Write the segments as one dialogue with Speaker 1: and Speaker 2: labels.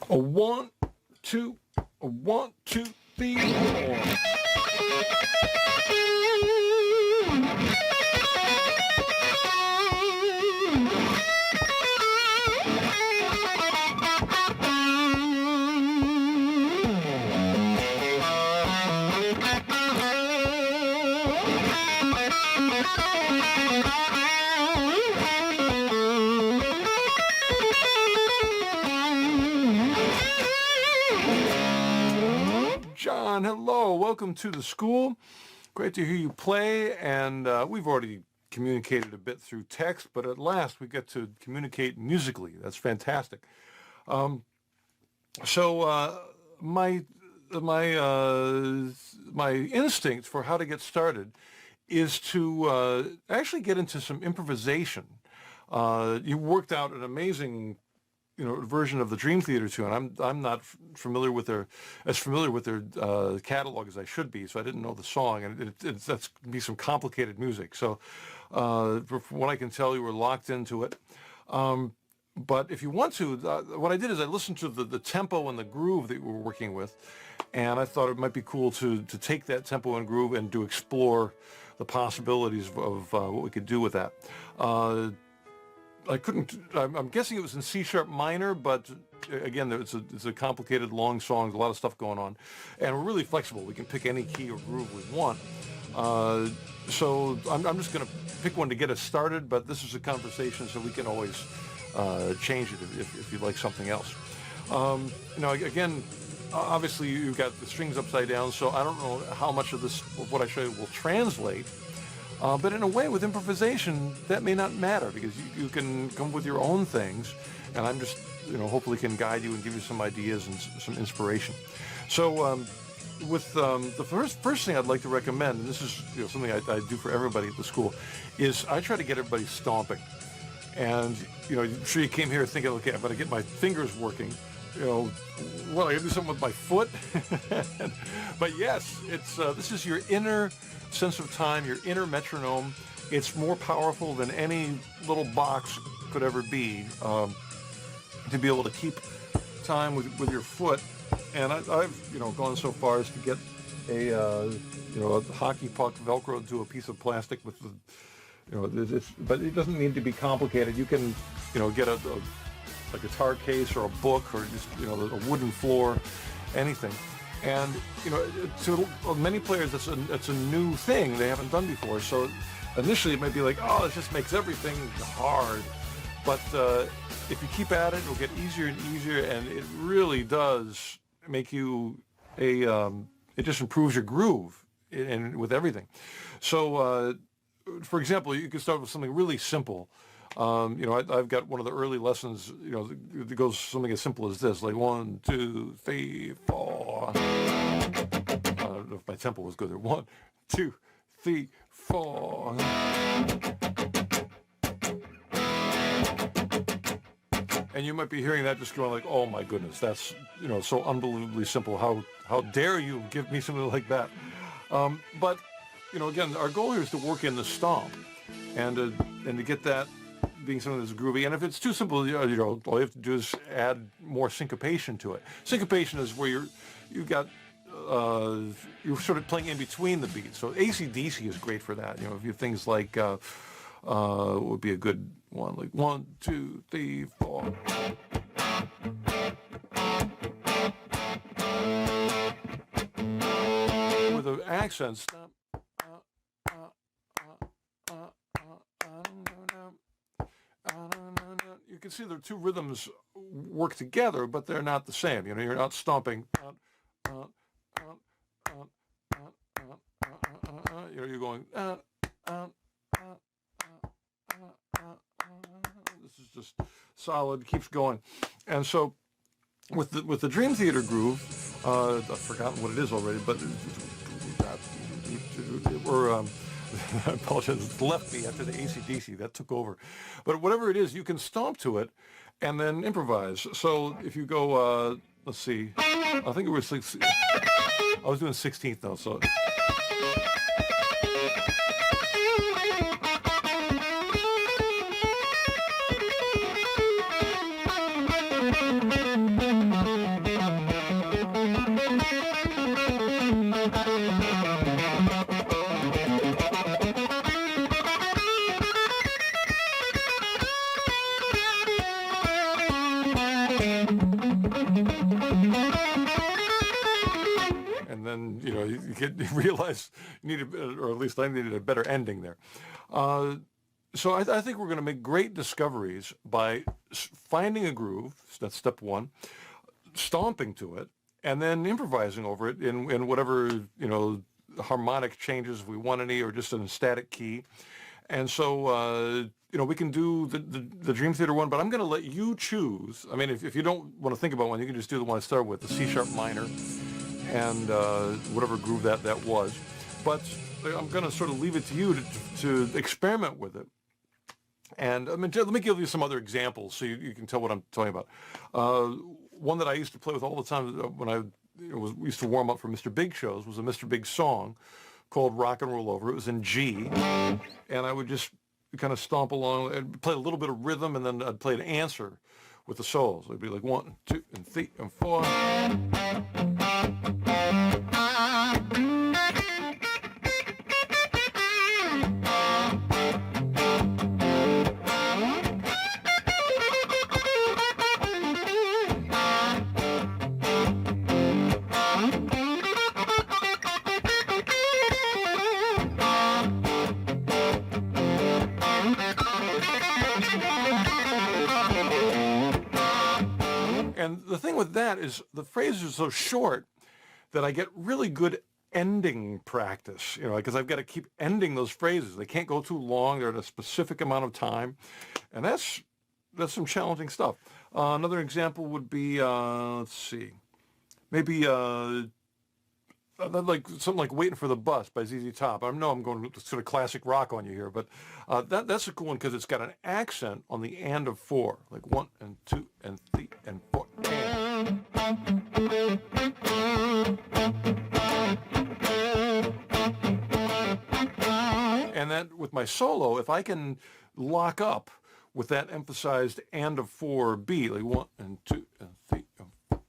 Speaker 1: A one, two, a 1, 2, 3, 4. John, hello. Welcome to the school. Great to hear you play. And we've already communicated a bit through text, but at last we get to communicate musically. That's fantastic. My instinct for how to get started is to actually get into some improvisation. You worked out an amazing version of the Dream Theater tune. I'm not familiar with their catalog as I should be, so I didn't know the song, and that's going to be some complicated music. So from what I can tell, you were locked into it. But if you want to, what I did is I listened to the tempo and the groove that you were working with, and I thought it might be cool to take that tempo and groove and to explore the possibilities of what we could do with that. I'm guessing it was in C# minor, but again, it's a complicated, long song, a lot of stuff going on. And we're really flexible. We can pick any key or groove we want. So I'm just going to pick one to get us started, but this is a conversation, so we can always change it if you'd like something else. Again, obviously you've got the strings upside down, so I don't know how much of what I show you will translate. But in a way, with improvisation, that may not matter, because you can come up with your own things, and I'm just, hopefully can guide you and give you some ideas and some inspiration. So with the first thing I'd like to recommend, and this is something I do for everybody at the school, is I try to get everybody stomping. And, I'm sure you came here thinking, okay, I'm going to get my fingers working. I can do something with my foot. But yes, this is your inner sense of time, your inner metronome. It's more powerful than any little box could ever be, to be able to keep time with your foot. And I've gone so far as to get a hockey puck Velcroed to a piece of plastic with the but it doesn't need to be complicated. You can get a guitar case or a book or just a wooden floor, anything. And to many players, it's a new thing they haven't done before. So initially it might be like, oh, it just makes everything hard. But if you keep at it, it'll get easier and easier, and it really does make you it just improves your groove and with everything. So for example, you can start with something really simple. I've got one of the early lessons, that goes something as simple as this, like 1, 2, 3, 4. I don't know if my tempo was good there. 1, 2, 3, 4. And you might be hearing that just going like, oh my goodness, that's, so unbelievably simple. How dare you give me something like that? But, again, our goal here is to work in the stomp and to get that being something that's groovy. And if it's too simple, all you have to do is add more syncopation to it. Syncopation is where you're sort of playing in between the beats. So AC/DC is great for that. If you things like what would be a good one, like 1, 2, 3, 4. With the accents. You can see the two rhythms work together, but they're not the same. You're not stomping. You're going. This is just solid, keeps going. And so with the Dream Theater groove, I've forgotten what it is already, but I apologize, it left me after the AC/DC. That took over. But whatever it is, you can stomp to it and then improvise. So if you go, let's see, I think it was I was doing 16th though, so. And then, you realize you need or at least I needed a better ending there. So I think we're going to make great discoveries by finding a groove. That's step one. Stomping to it, and then improvising over it in whatever, harmonic changes if we want any, or just in a static key. And so, we can do the Dream Theater one, but I'm going to let you choose. I mean, if you don't want to think about one, you can just do the one I started with, the C-sharp minor, and whatever groove that was. But I'm going to sort of leave it to you to experiment with it. And I mean, let me give you some other examples so you can tell what I'm talking about. One that I used to play with all the time when I used to warm up for Mr. Big shows was a Mr. Big song called Rock and Roll Over. It was in G, and I would just kind of stomp along and play a little bit of rhythm, and then I'd play an answer with the solos. It'd be like 1, 2, and 3, and 4. And the thing with that is the phrases are so short that I get really good ending practice, because I've got to keep ending those phrases. They can't go too long. They're at a specific amount of time. And that's some challenging stuff. Another example would be, let's see, maybe like something like Waiting for the Bus by ZZ Top. I know I'm going sort of classic rock on you here, but that's a cool one because it's got an accent on the and of 4, like 1 and 2 and 3 and 4. And that with my solo, if I can lock up with that emphasized and of 4 beat, like 1 and 2 and 3 and 4.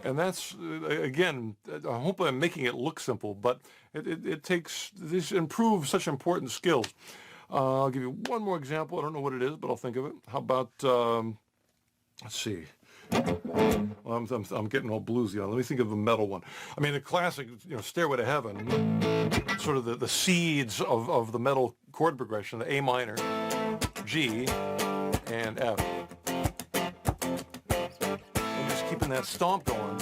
Speaker 1: And that's, again, I hope I'm making it look simple, but it takes, this improves such important skills. I'll give you one more example. I don't know what it is, but I'll think of it. How about, let's see. Well, I'm getting all bluesy. Let me think of a metal one. I mean, the classic, Stairway to Heaven, sort of the seeds of the metal chord progression, the A minor, G, and F. I'm just keeping that stomp going.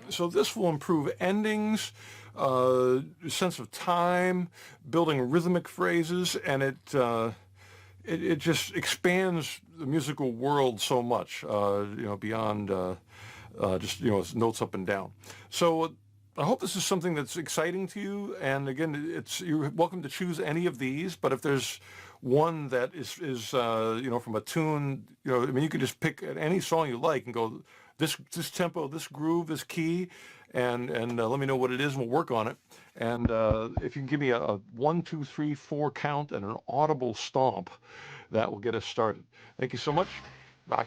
Speaker 1: So this will improve endings, sense of time, building rhythmic phrases, and it just expands the musical world so much, beyond just notes up and down. So I hope this is something that's exciting to you. And again, you're welcome to choose any of these. But if there's one that is from a tune, you can just pick any song you like and go, this tempo, this groove, this key, and let me know what it is, and we'll work on it. And if you can give me a 1, 2, 3, 4 count and an audible stomp, that will get us started. Thank you so much. Bye.